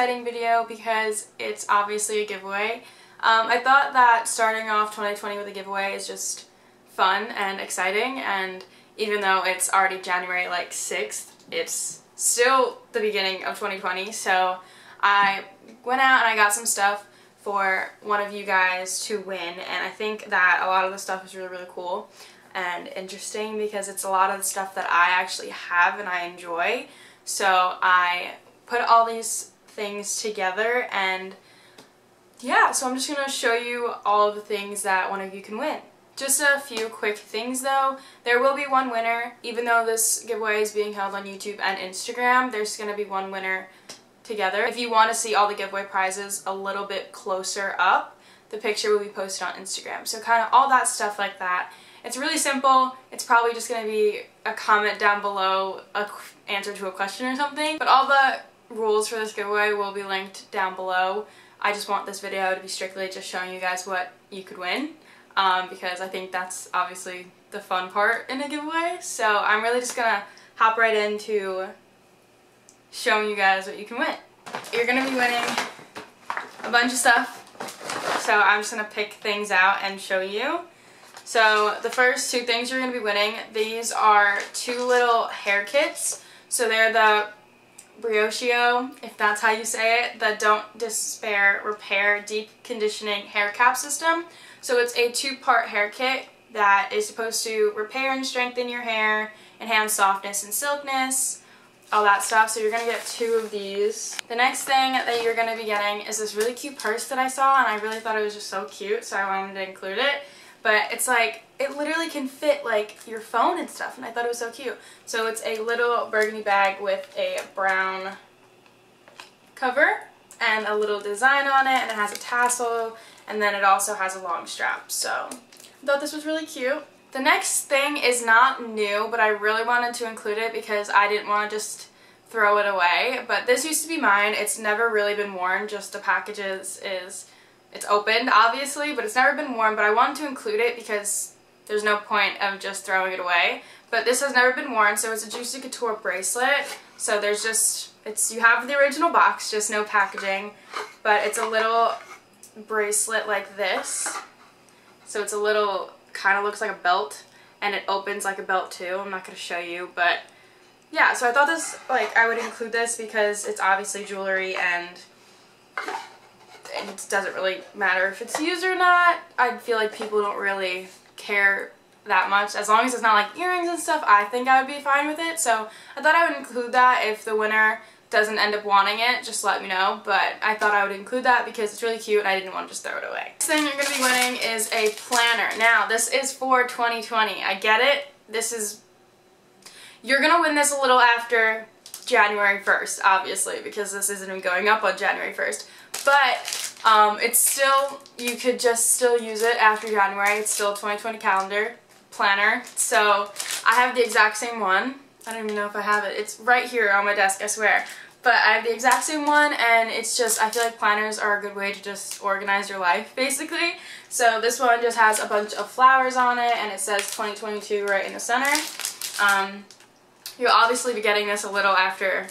exciting video because it's obviously a giveaway. I thought that starting off 2020 with a giveaway is just fun and exciting, and even though it's already January like 6th, it's still the beginning of 2020, so I went out and I got some stuff for one of you guys to win, and I think that a lot of the stuff is really cool and interesting because it's a lot of the stuff that I actually have and I enjoy. So I put all these things together, and yeah, so I'm just going to show you all of the things that one of you can win. Just a few quick things though. There will be one winner. Even though this giveaway is being held on YouTube and Instagram, there's going to be one winner together. If you want to see all the giveaway prizes a little bit closer up, the picture will be posted on Instagram. So kind of all that stuff like that. It's really simple. It's probably just going to be a comment down below, an answer to a question or something. But all the rules for this giveaway will be linked down below. I just want this video to be strictly just showing you guys what you could win. Because I think that's obviously the fun part in a giveaway. So I'm really just gonna hop right into showing you guys what you can win. You're gonna be winning a bunch of stuff, so I'm just gonna pick things out and show you. So the first two things you're gonna be winning, these are two little hair kits. So they're the Briochio, if that's how you say it, the Don't Despair Repair Deep Conditioning Hair Cap System. So it's a two-part hair kit that is supposed to repair and strengthen your hair, enhance softness and silkiness, all that stuff. So you're going to get two of these. The next thing that you're going to be getting is this really cute purse that I saw, and I really thought it was just so cute, so I wanted to include it. But it's like, it literally can fit like your phone and stuff, and I thought it was so cute. So it's a little burgundy bag with a brown cover and a little design on it, and it has a tassel, and then it also has a long strap. So I thought this was really cute. The next thing is not new, but I really wanted to include it because I didn't want to just throw it away. But this used to be mine. It's never really been worn, just the packages it's opened obviously, but it's never been worn. But I wanted to include it because there's no point of just throwing it away. But this has never been worn, so it's a Juicy Couture bracelet. So there's just, you have the original box, just no packaging, but it's a little bracelet like this. So it's a little, kind of looks like a belt, and it opens like a belt too. I'm not going to show you, but yeah, so I thought this, like, I would include this because it's obviously jewelry, and it doesn't really matter if it's used or not. I feel like people don't really care that much. As long as it's not like earrings and stuff, I think I would be fine with it. So I thought I would include that. If the winner doesn't end up wanting it, just let me know. But I thought I would include that because it's really cute and I didn't want to just throw it away. Next thing you're going to be winning is a planner. Now, this is for 2020. I get it. You're going to win this a little after January 1st, obviously, because this isn't even going up on January 1st. But it's still, you could just still use it after January. It's still a 2020 calendar planner. So I have the exact same one. I don't even know if I have it. It's right here on my desk, I swear. But I have the exact same one, and it's just, I feel like planners are a good way to just organize your life, basically. So this one just has a bunch of flowers on it, and it says 2022 right in the center. You'll obviously be getting this a little after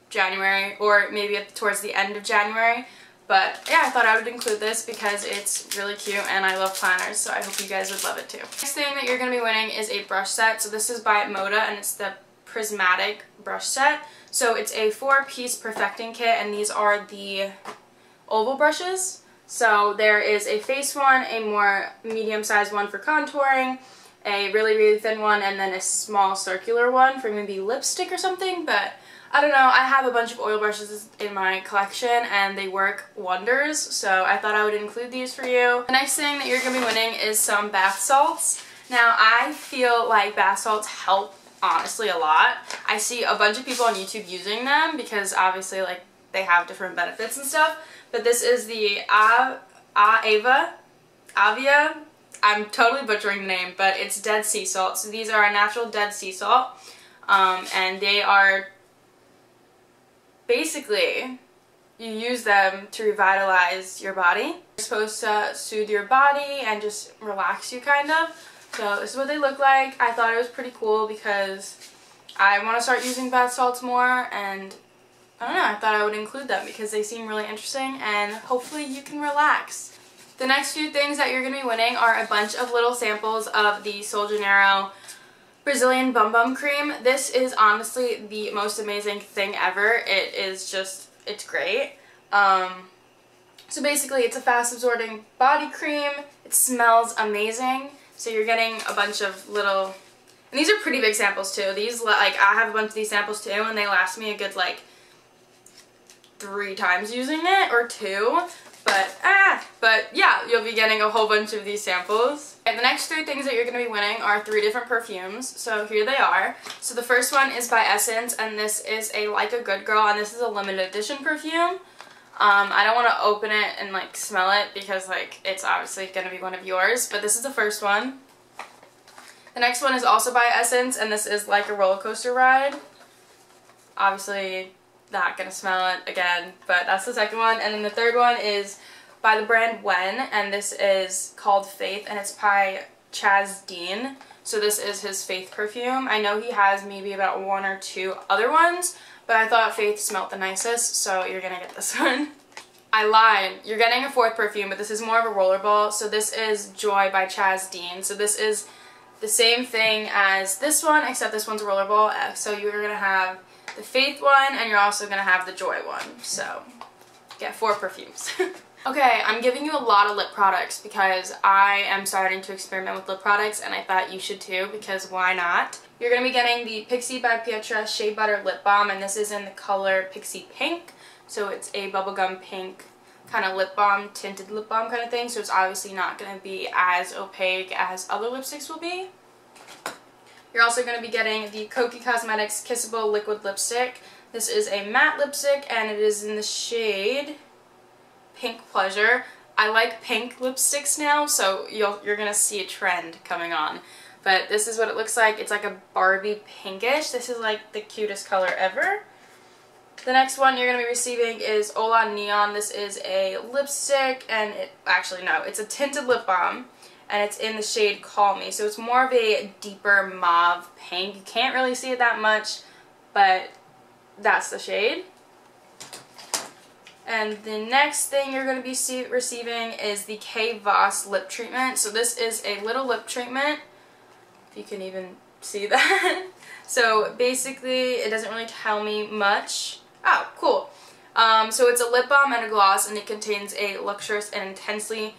January, or maybe towards the end of January. But yeah, I thought I would include this because it's really cute and I love planners, so I hope you guys would love it too. Next thing that you're going to be winning is a brush set. So this is by Moda, and it's the Prismatic brush set. So it's a 4-piece perfecting kit, and these are the oval brushes. So there is a face one, a more medium-sized one for contouring, a really thin one, and then a small circular one for maybe lipstick or something. But I don't know, I have a bunch of oil brushes in my collection and they work wonders, so I thought I would include these for you. The next thing that you're going to be winning is some bath salts. Now, I feel like bath salts help, honestly, a lot. I see a bunch of people on YouTube using them because obviously, like, they have different benefits and stuff. But this is the Avia. I'm totally butchering the name, but it's Dead Sea Salt. So these are a natural Dead Sea Salt, and they are basically, you use them to revitalize your body. They're supposed to soothe your body and just relax you, kind of. So this is what they look like. I thought it was pretty cool because I want to start using bath salts more, and I don't know, I thought I would include them because they seem really interesting and hopefully you can relax. The next few things that you're going to be winning are a bunch of little samples of the Sol Janeiro Brazilian Bum Bum Cream. This is honestly the most amazing thing ever. It is just, it's great. So basically it's a fast absorbing body cream. It smells amazing. So you're getting a bunch of little, and these are pretty big samples too. These, like, I have a bunch of these samples too and they last me a good like 3 times using it, or 2. But yeah, you'll be getting a whole bunch of these samples. And the next 3 things that you're going to be winning are 3 different perfumes. So here they are. So the first one is by Essence, and this is a Like a Good Girl, and this is a limited edition perfume. I don't want to open it and like smell it because like it's obviously going to be one of yours, but this is the first one. The next one is also by Essence, and this is Like a Roller Coaster Ride. Obviously not going to smell it again, but that's the second one. And then the third one is by the brand When, and this is called Faith, and it's by Chaz Dean. So this is his Faith perfume. I know he has maybe about 1 or 2 other ones, but I thought Faith smelled the nicest, so you're gonna get this one. I lied. You're getting a 4th perfume, but this is more of a rollerball. So this is Joy by Chaz Dean. So this is the same thing as this one, except this one's a rollerball. So you're gonna have the Faith one, and you're also gonna have the Joy one. So yeah, 4 perfumes. Okay, I'm giving you a lot of lip products because I am starting to experiment with lip products, and I thought you should too, because why not? You're going to be getting the Pixi by Pietra Shea Butter Lip Balm, and this is in the color Pixi Pink. So it's a bubblegum pink kind of lip balm, tinted lip balm kind of thing, so it's obviously not going to be as opaque as other lipsticks will be. You're also going to be getting the Kokie Cosmetics Kissable Liquid Lipstick. This is a matte lipstick, and it is in the shade Pink Pleasure. I like pink lipsticks now, so you're gonna see a trend coming on. But this is what it looks like. It's like a Barbie pinkish. This is like the cutest color ever. The next one you're gonna be receiving is Hola Neon. This is a lipstick, and it's a tinted lip balm, and it's in the shade Call Me. So it's more of a deeper mauve pink. You can't really see it that much, but that's the shade. And the next thing you're going to be receiving is the Kay Voss lip treatment. So this is a little lip treatment, if you can even see that. So basically it doesn't really tell me much. Oh, cool. So it's a lip balm and a gloss, and it contains a luxurious and intensely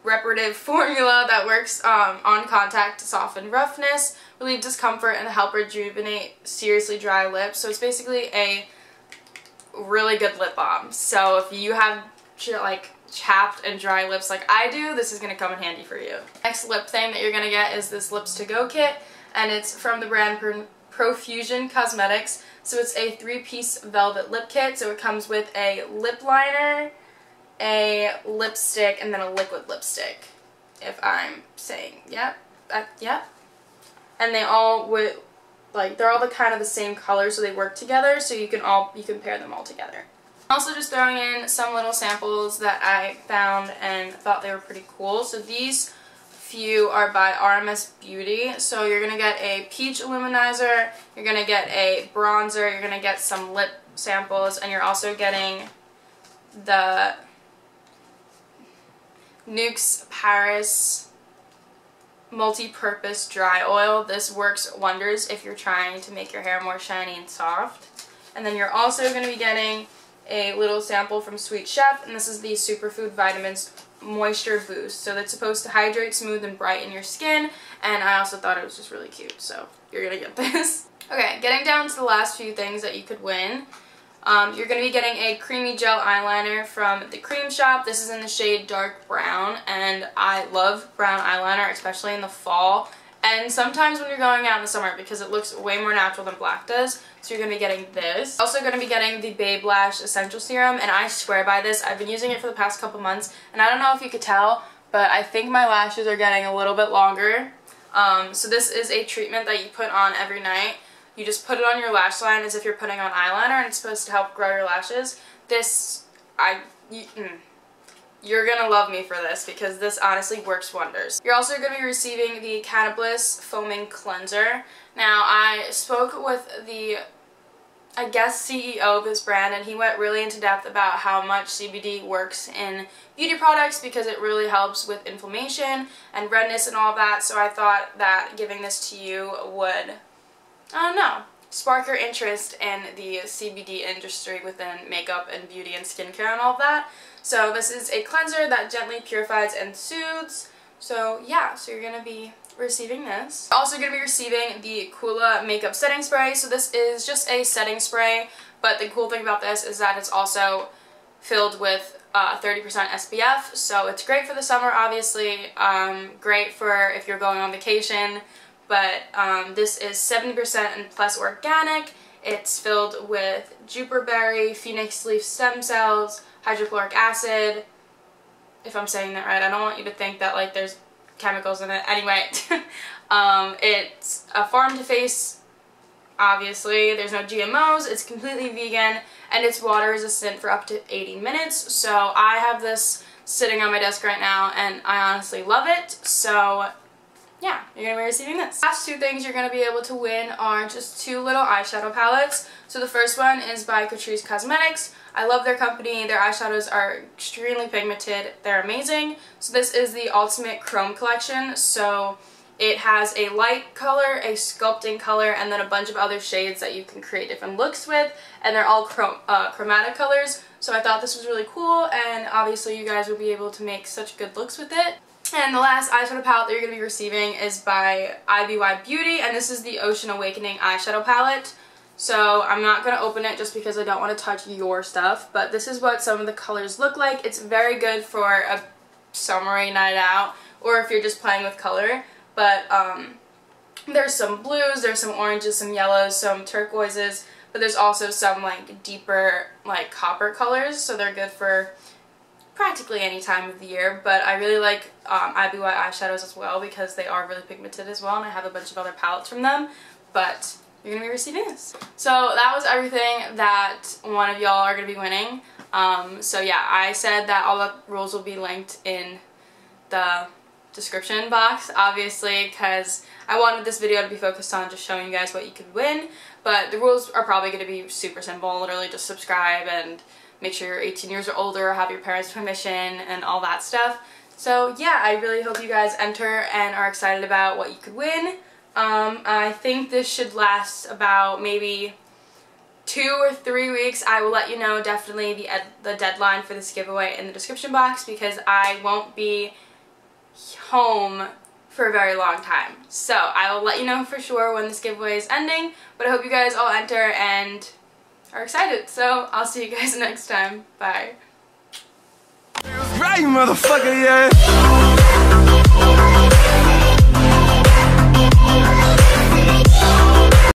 reparative formula that works on contact to soften roughness, relieve discomfort, and help rejuvenate seriously dry lips. So it's basically a really good lip balm. So if you have like chapped and dry lips like I do, this is going to come in handy for you. Next lip thing that you're going to get is this Lips to Go kit, and it's from the brand Profusion Cosmetics. So it's a 3-piece velvet lip kit. So it comes with a lip liner, a lipstick, and then a liquid lipstick, if I'm saying yep. And they all would, like, they're all the kind of the same color, so they work together, so you can pair them all together. Also just throwing in some little samples that I found and thought they were pretty cool. So these few are by RMS Beauty. So you're going to get a peach illuminizer, you're going to get a bronzer, you're going to get some lip samples, and you're also getting the Nuxe Paris multi-purpose dry oil. This works wonders if you're trying to make your hair more shiny and soft. And then you're also going to be getting a little sample from Sweet Chef, and this is the Superfood Vitamins Moisture Boost. So that's supposed to hydrate, smooth, and brighten your skin, and I also thought it was just really cute, so you're going to get this. Okay, getting down to the last few things that you could win. You're going to be getting a creamy gel eyeliner from The Cream Shop. This is in the shade Dark Brown, and I love brown eyeliner, especially in the fall, and sometimes when you're going out in the summer, because it looks way more natural than black does. So you're going to be getting this. Also going to be getting the Babe Lash Essential Serum, and I swear by this. I've been using it for the past couple months, and I don't know if you could tell, but I think my lashes are getting a little bit longer. So this is a treatment that you put on every night. You just put it on your lash line as if you're putting on eyeliner, and it's supposed to help grow your lashes. You're gonna love me for this, because this honestly works wonders. You're also gonna be receiving the Catabliss Foaming Cleanser. Now, I spoke with the I guess, CEO of this brand, and he went really into depth about how much CBD works in beauty products because it really helps with inflammation and redness and all that. So I thought that giving this to you would, I don't know, spark your interest in the CBD industry within makeup and beauty and skincare and all of that. So this is a cleanser that gently purifies and soothes. So yeah, so you're going to be receiving this. You're also going to be receiving the Coola Makeup Setting Spray. So this is just a setting spray, but the cool thing about this is that it's also filled with 30% SPF, so it's great for the summer, obviously, great for if you're going on vacation, but this is 70% and plus organic. It's filled with juniper berry, phoenix leaf stem cells, hydrochloric acid, if I'm saying that right. I don't want you to think that like there's chemicals in it. Anyway, it's a farm to face, obviously. There's no GMOs, it's completely vegan, and it's water resistant for up to 80 minutes. So I have this sitting on my desk right now, and I honestly love it. So yeah, you're going to be receiving this. Last two things you're going to be able to win are just two little eyeshadow palettes. So the first one is by Catrice Cosmetics. I love their company. Their eyeshadows are extremely pigmented. They're amazing. So this is the Ultimate Chrome Collection. So it has a light color, a sculpting color, and then a bunch of other shades that you can create different looks with. And they're all chromatic colors. So I thought this was really cool, and obviously you guys will be able to make such good looks with it. And the last eyeshadow palette that you're going to be receiving is by IBY Beauty, and this is the Ocean Awakening eyeshadow palette. So I'm not going to open it just because I don't want to touch your stuff, but this is what some of the colors look like. It's very good for a summery night out, or if you're just playing with color. But there's some blues, there's some oranges, some yellows, some turquoises, but there's also some like deeper like copper colors, so they're good for practically any time of the year. But I really like IBY eyeshadows as well because they are really pigmented as well, and I have a bunch of other palettes from them, but you're going to be receiving this. So that was everything that one of y'all are going to be winning. So yeah, I said that all the rules will be linked in the description box, obviously, because I wanted this video to be focused on just showing you guys what you could win, but the rules are probably going to be super simple. Literally just subscribe and make sure you're 18 years or older, have your parents' permission, and all that stuff. So yeah, I really hope you guys enter and are excited about what you could win. I think this should last about maybe 2 or 3 weeks. I will let you know definitely the deadline for this giveaway in the description box because I won't be home for a very long time. So I will let you know for sure when this giveaway is ending, but I hope you guys all enter and are excited. So I'll see you guys next time. Bye. Right, motherfucker, yeah.